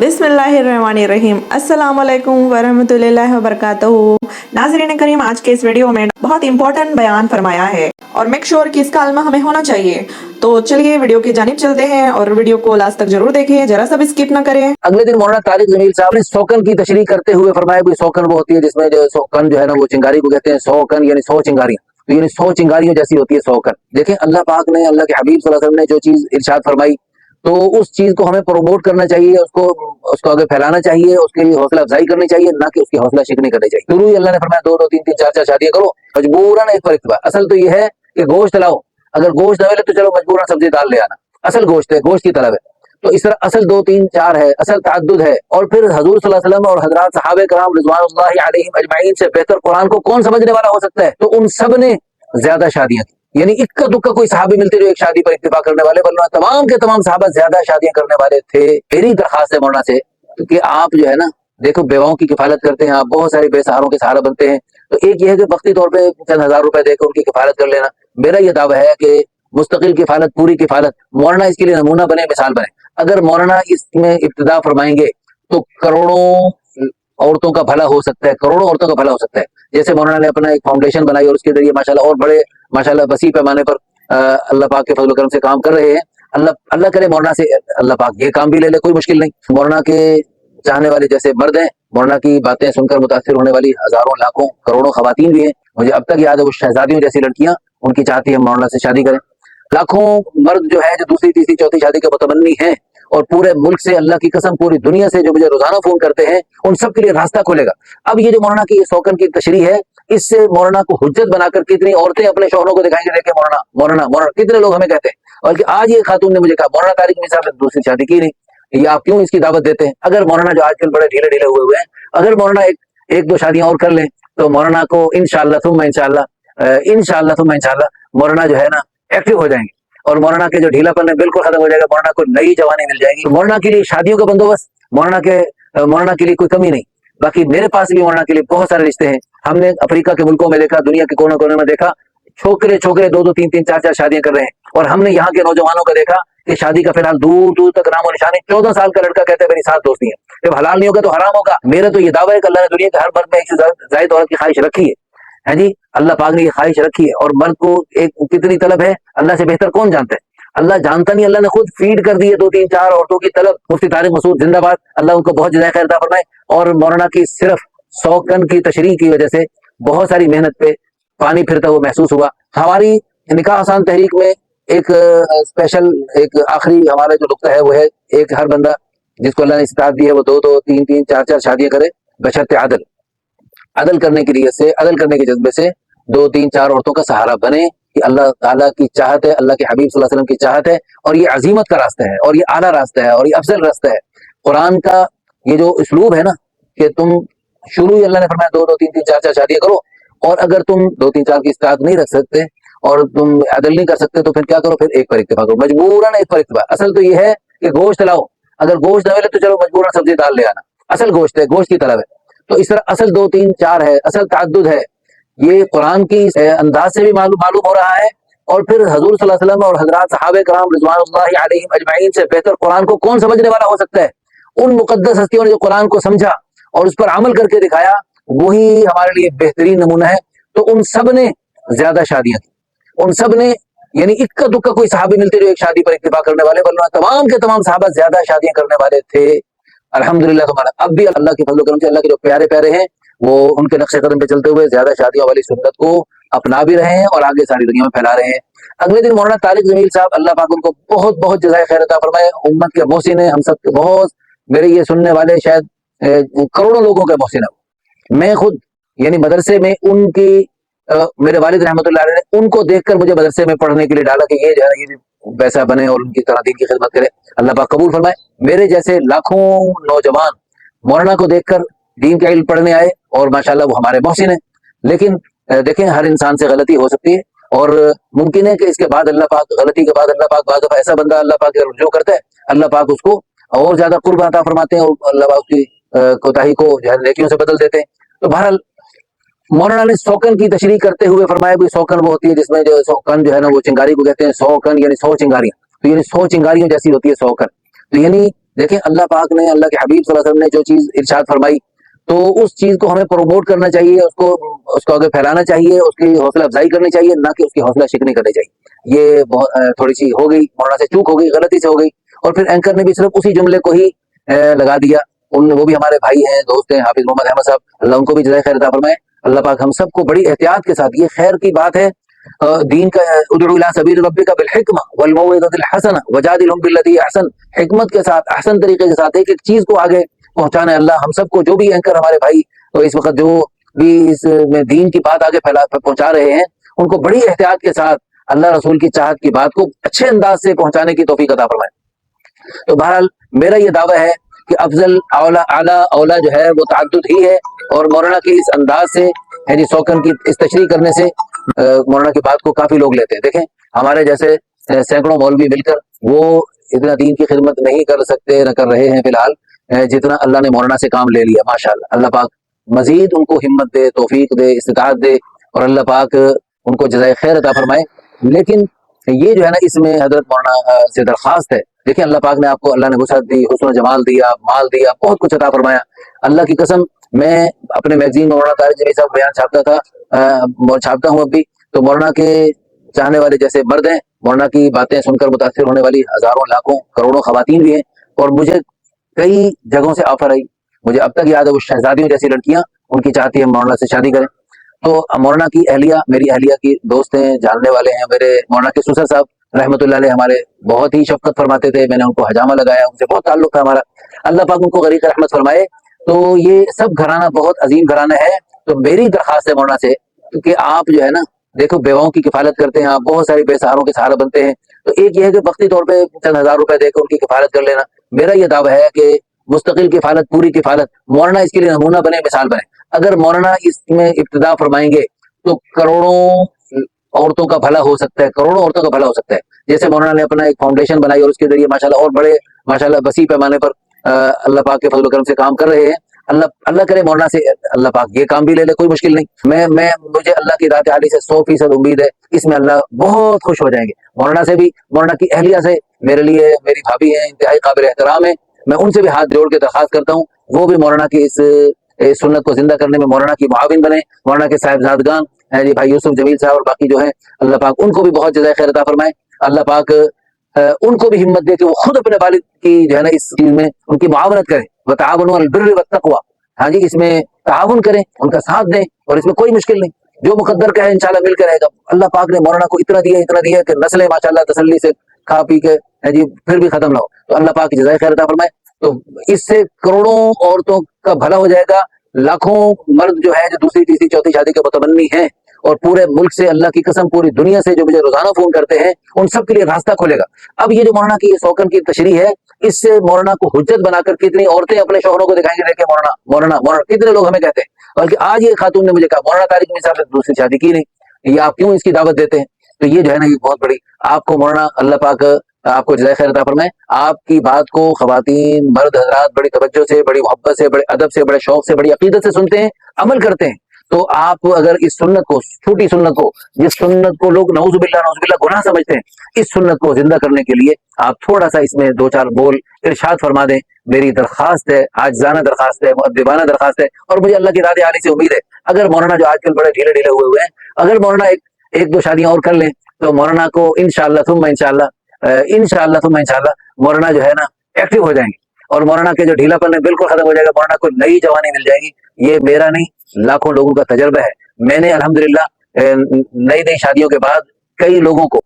बिस्मिल्लाहिर्रहमानिर्रहीम अस्सलामुअलैकुम वरहमतुल्लाहि वबरकातुहू। नाज़रीन करीम, आज के इस वीडियो में बहुत इंपॉर्टेंट बयान फरमाया है और मेक श्योर कि इसका इल्म हमें होना चाहिए। तो चलिए वीडियो की जानिब चलते हैं और वीडियो को लास्ट तक जरूर देखें, जरा सा भी स्किप ना करें। अगले दिन मौलाना तारिक जमील साहब ने सौकन की तशरीह करते हुए फरमाया कि सौकन वो होती है जिसमें जो सौकन जो है ना वो चिंगारी को कहते हैं। सौकन यानी 100 चिंगारियां, तो यानी 100 चिंगारियों जैसी होती है सौकन। देखें, अल्लाह पाक ने, अल्लाह के हबीब सल्लल्लाहु अलैहि वसल्लम ने जो चीज इरशाद फरमाई, तो उस चीज को हमें प्रमोट करना चाहिए, उसको आगे फैलाना चाहिए, उसके लिए हौसला अफजाई करनी चाहिए, ना कि उसकी हौसला शिकनी करनी चाहिए। शुरू ही अल्लाह ने फरमाया 2-2, 3-3, 4-4 शादियां करो, मजबूरन एक पर इत्तबा। असल तो ये है कि गोश्त लाओ, अगर गोश्त न मिले तो चलो मजबूरन सब्जी दाल ले आना। असल गोश्त है, गोश्त की तलब है। तो इस तरह असल 2-3-4 है, असल तअद्दुद है। और फिर हजूर सल्लल्लाहु अलैहि वसल्लम और हजरात सहाबे कराम रिज़वानुल्लाहि अलैहिम अजमईन से बेहतर कुरान को कौन समझने वाला हो सकता है? तो उन सब ने ज्यादा शादियां की, यानी इक्का दुक्का कोई सहाबी मिलते जो एक शादी पर इत्तिफाक करने वाले, वरना तमाम के तमाम सहाबा ज्यादा शादियां करने वाले थे। मेरी दरखास्त है मौलाना से कि आप जो है ना, देखो बेवाओं की किफालत करते हैं आप, बहुत सारे बेसहारों के सहारा बनते हैं। तो एक ये है कि वक्ती तौर पे चंद हजार रुपए देकर उनकी किफालत कर लेना। मेरा ये दावा है कि मुस्तकिल किफालत, पूरी किफालत, मौलाना इसके लिए नमूना बने, मिसाल बने। अगर मौलाना इसमें इब्तिदा फरमाएंगे तो करोड़ों औरतों का भला हो सकता है, करोड़ों औरतों का भला हो सकता है। जैसे मौलाना ने अपना एक फाउंडेशन बनाई और उसके जरिए माशाल्लाह और बड़े माशाल्लाह वसी पैमाने पर अल्लाह पाक के फजल करम से काम कर रहे हैं। अल्लाह अल्लाह करे मौलाना से अल्लाह पाक ये काम भी ले ले, कोई मुश्किल नहीं। मौलाना के चाहने वाले जैसे मर्द हैं, मौलाना की बातें सुनकर मुतासिर होने वाली हजारों लाखों करोड़ों खवातीन भी हैं। मुझे अब तक याद है वो शहजादियों जैसी लड़कियां, उनकी चाहती है मौलाना से शादी करें। लाखों मर्द जो है जो दूसरी तीसरी चौथी शादी के मुतमन्नी हैं, और पूरे मुल्क से, अल्लाह की कसम पूरी दुनिया से जो मुझे रोजाना फोन करते हैं, उन सब के लिए रास्ता खोलेगा। अब ये जो मौलाना की सौकन की तशरीह है, इससे मौलाना को हुज्जत बनाकर कितनी औरतें अपने शौहरों को दिखाएंगे, देखे मौलाना मौलाना मौलाना, कितने लोग हमें कहते हैं। और कि आज ये खातून ने मुझे कहा मौलाना तारिक जमील साहब ने दूसरी शादी की नहीं, ये आप क्यों इसकी दावत देते हैं? अगर मौलाना जो आजकल बड़े ढीले ढीले हुए हैं, अगर मौलाना एक दो शादियां और कर लें तो मौलाना को इंशाअल्लाह थुम्मा इंशाअल्लाह मौलाना जो है ना एक्टिव हो जाएंगे और मौलाना के जो ढीलापन है बिल्कुल खत्म हो जाएगा। मौलाना को नई जवानी मिल जाएगी। तो मौलाना के लिए शादियों का बंदोबस्त, मौलाना के लिए कोई कमी नहीं। बाकी मेरे पास भी मौलाना के लिए बहुत सारे रिश्ते हैं। हमने अफ्रीका के मुल्कों में देखा, दुनिया के कोने कोने में देखा, छोकरे 2-2, 3-3, 4-4 शादियां कर रहे हैं। और हमने यहाँ के नौजवानों का देखा कि शादी का फिलहाल दूर दूर तक नामो निशान है। 14 साल का लड़का कहता है मेरी 7 दोस्ती है। जब हलाल नहीं होगा तो हराम होगा। मेरा तो ये दावा है कि अल्लाह ने दुनिया के हर मर्द में एक से ज्यादा औरत की ख्वाहिश रखी है जी, अल्लाह पाक ने ये ख्वाहिश रखी है। और मर्द को एक कितनी तलब है, अल्लाह से बेहतर कौन जानता है? अल्लाह जानता नहीं, अल्लाह ने खुद फीड कर दी है 2-3-4 औरतों की तलब। मुफ्ती तारिक मसूद जिंदाबाद, अल्लाह उनको बहुत जज़ाए खैर अता फरमाए। और मौलाना की सिर्फ सौकन की तशरीह की वजह से बहुत सारी मेहनत पे पानी फिरता हुआ महसूस हुआ। हमारी निकाह आसान तहरीक में एक स्पेशल, एक आखिरी हमारा जो नुक्ता है वो है, एक हर बंदा जिसको अल्लाह ने इस्तात दी है वो 2-2, 3-3, 4-4 शादियां करे, बशर्ते अदल अदल करने की नीयत से, अदल करने के जज्बे से 2-3-4 औरतों का सहारा बने। कि अल्लाह ताला की चाहत है, अल्लाह के हबीब सल्लल्लाहु अलैहि वसल्लम की चाहत है, और ये अजीमत का रास्ता है, और ये आला रास्ता है, और ये अफजल रास्ता है। कुरान का ये जो उसलूब है ना, कि तुम शुरू ही अल्लाह ने फरमाया 2-2, 3-3, 4-4 शादियां करो, और अगर तुम 2-3-4 की इस्तात नहीं रख सकते और तुम अदल नहीं कर सकते तो फिर क्या करो? फिर एक पर इत्तिफाक करो, मजबूरन एक पर इत्तिफाक। असल तो ये है कि गोश्त लाओ, अगर गोश्त न मिले तो चलो मजबूरन सब्जी दाल ले आना। असल गोश्त है, गोश्त की तलब है। तो इस तरह असल 2-3-4 है, असल तअद्दुद है। ये कुरान की अंदाज से भी मालूम हो रहा है। और फिर हजूर सल्लल्लाहु अलैहि वसल्लम और हजरात सहाबे कराम रिज़वानुल्लाहि अलैहिम अजमईन से बेहतर कुरान को कौन समझने वाला हो सकता है? उन मुकद्दस हस्तियों ने जो कुरान को समझा और उस पर अमल करके दिखाया, वही हमारे लिए बेहतरीन नमूना है। तो उन सब ने ज्यादा शादियां की, उन सब ने, यानी इक्का दुक्का कोई सहाबी मिलते जो एक शादी पर इत्तिफाक करने वाले, वरना तमाम के तमाम सहाबा ज्यादा शादियां करने वाले थे। अल्हम्दुलिल्लाह तुम्हारा अब भी अल्लाह के फजल करम से अल्लाह के जो प्यारे प्यारे हैं वो उनके नक्शे कदम पे चलते हुए ज्यादा शादियों वाली सुन्नत को अपना भी रहे हैं और आगे सारी दुनिया में फैला रहे हैं। अगले दिन मौलाना तारिक जमील साहब, अल्लाह पाक उनको बहुत बहुत जज़ाए खैर अता फरमाए, उम्मत के मोहसिन है, हम सब के बहुत, मेरे ये सुनने वाले शायद करोड़ों लोगों के मोहसिन है। मैं खुद यानी मदरसे में उनकी मेरे वालिद रहमतुल्लाह अलैह ने उनको देखकर मुझे मदरसे में पढ़ने के लिए डाला कि ये जो है ये वैसा बने और उनकी तरह दीन की खिदमत करे। अल्लाह पाक कबूल फरमाए। मेरे जैसे लाखों नौजवान मौलाना को देखकर दीन का इल्म पढ़ने आए और माशाल्लाह वो हमारे मोहसिन हैं। लेकिन देखें, हर इंसान से गलती हो सकती है और मुमकिन है कि इसके बाद अल्लाह पाक, गलती के बाद अल्लाह पाक, बाद दफा ऐसा बंदा अल्लाह पाक जो करता है अल्लाह पाक उसको और ज्यादा कुर्ब अता फरमाते हैं और अल्लाह पाक उसकी कोताही को जो है नेकियों से बदल देते हैं। तो बहरहाल मौलाना ने सौकन की तशरीह करते हुए फरमाया कि सौकन वो होती है जिसमें जो सौकन जो है ना वो चिंगारी को कहते हैं। सौकन यानी 100 चिंगारियां, तो यानी 100 चिंगारियों जैसी होती है सौकन। तो यानी देखें अल्लाह पाक ने, अल्लाह के हबीब सल्लल्लाहु अलैहि वसल्लम ने जो चीज इरशाद फरमाई, तो उस चीज को हमें प्रमोट करना चाहिए, उसको आगे फैलाना चाहिए, उसकी हौसला अफजाई करनी चाहिए, ना कि उसकी हौसला शिकनी करनी चाहिए। ये बहुत थोड़ी सी हो गई, मौलाना से चूक हो गई, गलती से हो गई। और फिर एंकर ने भी सिर्फ उसी जुमले को ही लगा दिया। वो भी हमारे भाई हैं, दोस्त हैं, हाफिज मोहम्मद अहमद साहब, अल्लाह उनको भी जज़ाए खैर अता फरमाए। अल्लाह पाक हम सबको बड़ी एहतियात के साथ, ये खैर की बात है, दीन का उदउ इला सबील रब्बिका बिल हिकमा वल मौइज़तिल हसना वजादिलहुम बिल्लती अहसन, हिकमत के साथ, अहसन तरीके के साथ एक एक चीज को आगे पहुंचाना है। अल्लाह हम सबको, जो भी एंकर हमारे भाई तो इस वक्त जो भी इस में दीन की बात आगे पहुंचा रहे हैं, उनको बड़ी एहतियात के साथ अल्लाह रसूल की चाहत की बात को अच्छे अंदाज से पहुंचाने की तौफीक अता फरमाए। तो बहरहाल मेरा ये दावा है कि अफजल औला आला औला जो है वो तअद्दुद ही है, और मौलाना के इस अंदाज से है जी, सौकन की इस तशरीह करने से मौलाना की बात को काफी लोग लेते हैं। देखें हमारे जैसे सैकड़ों मौलवी मिलकर वो इतना दीन की खिदमत नहीं कर सकते, न कर रहे हैं फिलहाल, जितना अल्लाह ने मौलाना से काम ले लिया। माशाअल्लाह, अल्लाह पाक मजीद उनको हिम्मत दे, तौफीक दे, इस्तिताअत दे, और अल्लाह पाक उनको जज़ाए खैर अता फरमाए। लेकिन ये जो है ना, इसमें हजरत मौलाना से दरख्वास्त है, देखिए अल्लाह पाक ने आपको, अल्लाह ने वुसअत दी, हुस्न जमाल दिया, माल दिया, बहुत कुछ अता फरमाया। अल्लाह की कसम, मैं अपने मैगजीन में मौलाना तारिक जमील साहब बयान छापता था, छापता हूँ अब भी, तो मौलाना के चाहने वाले जैसे मर्द हैं, मौलाना की बातें सुनकर मुतासिर होने वाली हजारों, लाखों, करोड़ों खवातीन भी हैं। और मुझे कई जगहों से ऑफर आई, मुझे अब तक याद है, वो शहजादियों जैसी लड़कियां, उनकी चाहती है मौलाना से शादी करें। तो मौलाना की अहलिया, मेरी अहलिया की दोस्त हैं, जानने वाले हैं मेरे, मौलाना के सुसर साहब रहमतुल्लाह अलैह हमारे बहुत ही शफकत फरमाते थे, मैंने उनको हजामा लगाया, उनसे बहुत ताल्लुक था हमारा, अल्लाह पाक उनको गरीक रहमत फरमाए। तो ये सब घराना बहुत अजीम घराना है। तो मेरी दरखास्त है मौलाना से कि आप जो है ना, देखो बेवाओं की किफालत करते हैं आप, बहुत सारी बेसहारों के सहारा बनते हैं, तो एक ये है कि वक्ती तौर पे चंद हजार रुपए देकर उनकी किफालत कर लेना। मेरा ये दावा है कि मुस्तकिल किफालत, पूरी किफालत, मौलाना इसके लिए नमूना बने, मिसाल बने। अगर मौलाना इसमें इब्तिदा फरमाएंगे तो करोड़ों औरतों का भला हो सकता है, करोड़ों औरतों का भला हो सकता है। जैसे मौलाना ने अपना एक फाउंडेशन बनाई और उसके जरिए माशाल्लाह और बड़े, माशाल्लाह वसी पैमाने पर अल्लाह पाक के फजल करम से काम कर रहे हैं। अल्लाह अल्लाह करे मौलाना से अल्लाह पाक ये काम भी ले ले, कोई मुश्किल नहीं। मैं मुझे अल्लाह की दात आली से 100% उम्मीद है, इसमें अल्लाह बहुत खुश हो जाएंगे। मौलाना से भी, मौलाना की अहलिया से, मेरे लिए मेरी भाभी है, इंतहाई काबिल एहतराम है, मैं उनसे भी हाथ जोड़ के दरखास्त करता हूँ, वो भी मौलाना की इस सुन्नत को जिंदा करने में मौलाना की मुआविन बने। मौलाना के साहिबजादगान है जी, भाई यूसुफ जमील साहब और बाकी जो है, अल्लाह पाक उनको भी बहुत जज़ाए खैर अता फरमाए। अल्लाह पाक उनको भी हिम्मत दे कि वो खुद अपने वालिद की जो है ना इस चीज में उनकी मुआवनत करें, व ताअवनु अलल बिर्रि वत तक़वा, हाँ जी, इसमें ताउन करें, उनका साथ दें, और इसमें कोई मुश्किल नहीं, जो मुकद्दर का है इंशाल्लाह मिलकर रहेगा। अल्लाह पाक ने मौलाना को इतना दिया कि नस्लें माशाल्लाह तसल्ली से खा पी के है जी, फिर भी खत्म ना हो। तो अल्लाह पाक की जज़ाए खैर अता फरमाए। तो इससे करोड़ों औरतों का भला हो जाएगा, लाखों मर्द जो है, जो दूसरी तीसरी चौथी शादी के मुतमन्नी हैं, और पूरे मुल्क से, अल्लाह की कसम पूरी दुनिया से जो मुझे रोजाना फोन करते हैं, उन सब के लिए रास्ता खोलेगा। अब ये जो मौलाना की सौकन की तशरीह है, इससे मौलाना को हुज्जत बनाकर कितनी औरतें अपने शौहरों को दिखाएंगे, देखे मौलाना मौलाना मौलाना, कितने लोग हमें कहते हैं। बल्कि आज ये खातून ने मुझे कहा, मौलाना तारिक जमील साहब ने दूसरी शादी की नहीं, ये आप क्यों इसकी दावत देते हैं। तो ये जो है ना, ये बहुत बड़ी, आपको मौलाना अल्लाह पाक आपको जज़ाए खैर अता फरमाए। आपकी बात को खवातीन, मर्द हजरात बड़ी तवज्जो से, बड़ी मोहब्बत से, बड़े अदब से, बड़े शौक से, बड़ी अकीदत से सुनते हैं, अमल करते हैं। तो आप अगर इस सुन्नत को, छोटी सुन्नत को, जिस सुन्नत को लोग नऊजुबिल्लाह गुनाह समझते हैं, इस सुन्नत को जिंदा करने के लिए आप थोड़ा सा इसमें दो चार बोल इरशाद फरमा दें। मेरी दरखास्त है, आजिज़ाना दरखास्त है, मुअद्दिबाना दरखास्त है, और मुझे अल्लाह की दाद आली से उम्मीद है, अगर मौलाना जो आजकल बड़े ढीले ढीले हुए हैं, अगर मौलाना एक दो शादियां और कर लें, तो मौलाना को इंशाअल्लाह थुम्मा इंशाअल्लाह मौलाना जो है ना एक्टिव हो जाएंगे, और मौलाना के जो ढीलापन है बिल्कुल खत्म हो जाएगा, मौलाना को नई जवानी मिल जाएगी। ये मेरा नहीं, लाखों लोगों का तजर्बा है। मैंने अल्हम्दुलिल्लाह नई नई शादियों के बाद कई लोगों को,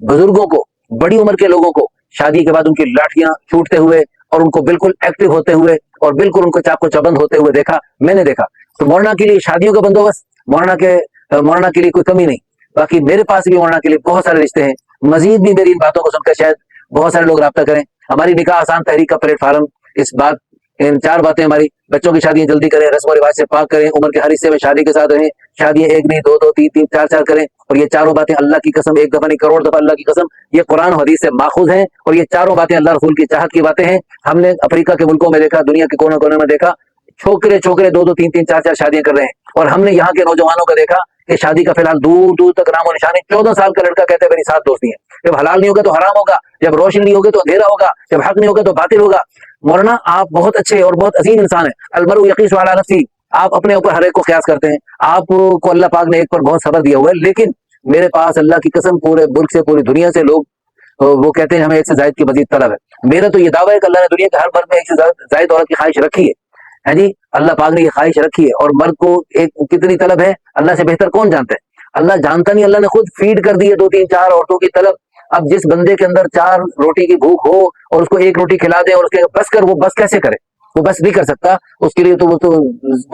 बुजुर्गों को, बड़ी उम्र के लोगों को शादी के बाद उनकी लाठियां छूटते हुए और उनको बिल्कुल एक्टिव होते हुए और बिल्कुल उनको चाको चबंद होते हुए देखा, मैंने देखा। तो मौलाना के लिए शादियों का बंदोबस्त, मौलाना के लिए कोई कमी नहीं। बाकी मेरे पास भी मौलाना के लिए बहुत सारे रिश्ते हैं। मजीद भी मेरी इन बातों को सुनकर शायद बहुत सारे लोग राब्ता करें। हमारी निकाह आसान तहरीक का प्लेटफार्म इस बात, इन चार बातें हमारी, बच्चों की शादियां जल्दी करें, रस्म और रिवाज से पाक करें, उम्र के हर हिस्से में शादी के साथ रहें, शादियां एक नहीं, दो दो, तीन तीन, चार चार करें। और ये चारों बातें अल्लाह की कसम, एक दफा नहीं करोड़ दफा अल्लाह की कसम, ये कुरान और हदीस से माखूज हैं, और ये चारों बातें अल्लाह रसूल की चाहत की बातें हैं। हमने अफ्रीका के मुल्कों में देखा, दुनिया के कोने कोने में देखा, छोकरे दो दो, तीन तीन, चार चार शादियां कर रहे हैं। और हमने यहाँ के नौजवानों का देखा کہ شادی کا فی الحال دور دور تک نام و نشانی 14 سال کا لڑکا کہتے ہیں میری 7 دوستی ہیں، جب حلال نہیں ہوگا تو حرام ہوگا، جب روشن نہیں ہوگی تو اندھیرا ہوگا، جب حق نہیں ہوگا تو باطل ہوگا۔ مولانا آپ بہت اچھے اور بہت عظیم انسان ہیں، المرء یقیس علی نفسی، آپ اپنے اوپر ہر ایک کو قیاس کرتے ہیں، آپ کو اللہ پاک نے ایک پر بہت صبر دیا ہوا ہے، لیکن میرے پاس اللہ کی قسم پورے ملک سے پوری دنیا سے لوگ وہ کہتے ہیں ہمیں ایک سے زائد کی مزید طلب ہے۔ میرا تو یہ دعویٰ ہے کہ اللہ نے دنیا کے ہر مرد میں ایک سے زائد عورت کی خواہش رکھی ہے جی، اللہ پاک نے یہ خواہش رکھی ہے، اور مرد کو ایک کتنی طلب ہے اللہ سے بہتر کون جانتا ہے؟ اللہ جانتا نہیں، اللہ نے خود فیڈ کر دی ہے 2 3 4 عورتوں کی طلب۔ اب جس بندے کے اندر 4 روٹی کی بھوک ہو اور اس کو 1 روٹی کھلا دیں اور اس کے بس کر، وہ بس کیسے کرے؟ وہ بس نہیں کر سکتا، اس کے لیے تو وہ تو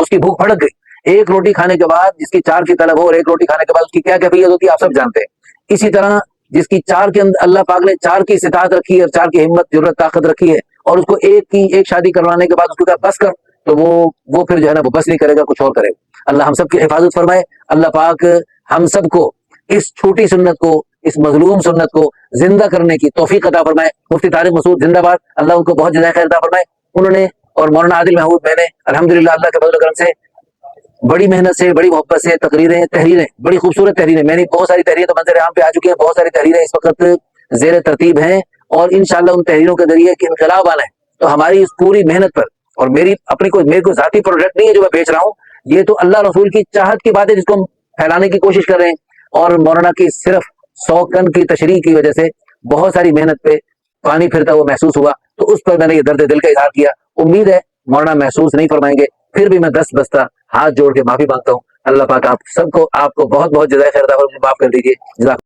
اس کی بھوک بھڑک گئی۔ 1 روٹی کھانے کے بعد جس کی 4 کی طلب ہو اور 1 روٹی کھانے کے بعد اس کی کیا کیفیت ہوتی ہے آپ سب جانتے ہیں۔ اسی طرح جس کی 4 کے اندر اللہ پاک نے 4 کی استطاعت رکھی ہے اور 4 کی ہمت جرأت طاقت رکھی ہے، اور اس کو ایک شادی کروانے کے بعد اس کو کہا بس کر، تو وہ پھر جو ہے نا وہ بس نہیں کرے گا، کچھ اور کرے گا۔ اللہ ہم سب کی حفاظت فرمائے، اللہ پاک ہم سب کو اس چھوٹی سنت کو، اس مظلوم سنت کو زندہ کرنے کی توفیق عطا فرمائے۔ مفتی طارق مسعود زندہ باد، اللہ ان کو بہت جزائے خیر عطا فرمائے۔ انہوں نے اور مولانا عادل محمود، میں نے الحمدللہ اللہ کے فضل و کرم سے بڑی محنت سے، بڑی محبت سے تحریریں بڑی خوبصورت تحریریں، میں نے بہت ساری تحریریں تو منظر عام پہ آ چکی ہیں، بہت ساری تحریریں اس وقت زیر ترتیب ہیں، اور انشاءاللہ ان تحریروں کے ذریعے ایک انقلاب آنا ہے۔ تو ہماری اس پوری محنت پر، اور میری اپنی میرے کوئی ذاتی پروڈکٹ نہیں ہے جو میں بیچ رہا ہوں، یہ تو اللہ رسول کی چاہت کی بات ہے جس کو ہم پھیلانے کی کوشش کر رہے ہیں، اور مولانا کی صرف 100 کن کی تشریح کی وجہ سے بہت ساری محنت پہ پانی پھرتا ہوا محسوس ہوا، تو اس پر میں نے یہ درد دل کا اظہار کیا۔ امید ہے مولانا محسوس نہیں فرمائیں گے، پھر بھی میں دست بستہ ہاتھ جوڑ کے معافی مانگتا ہوں۔ اللہ پاک آپ سب کو، آپ کو بہت بہت جزائے خیر عطا فرمائے، معاف کر دیجیے۔ جزاک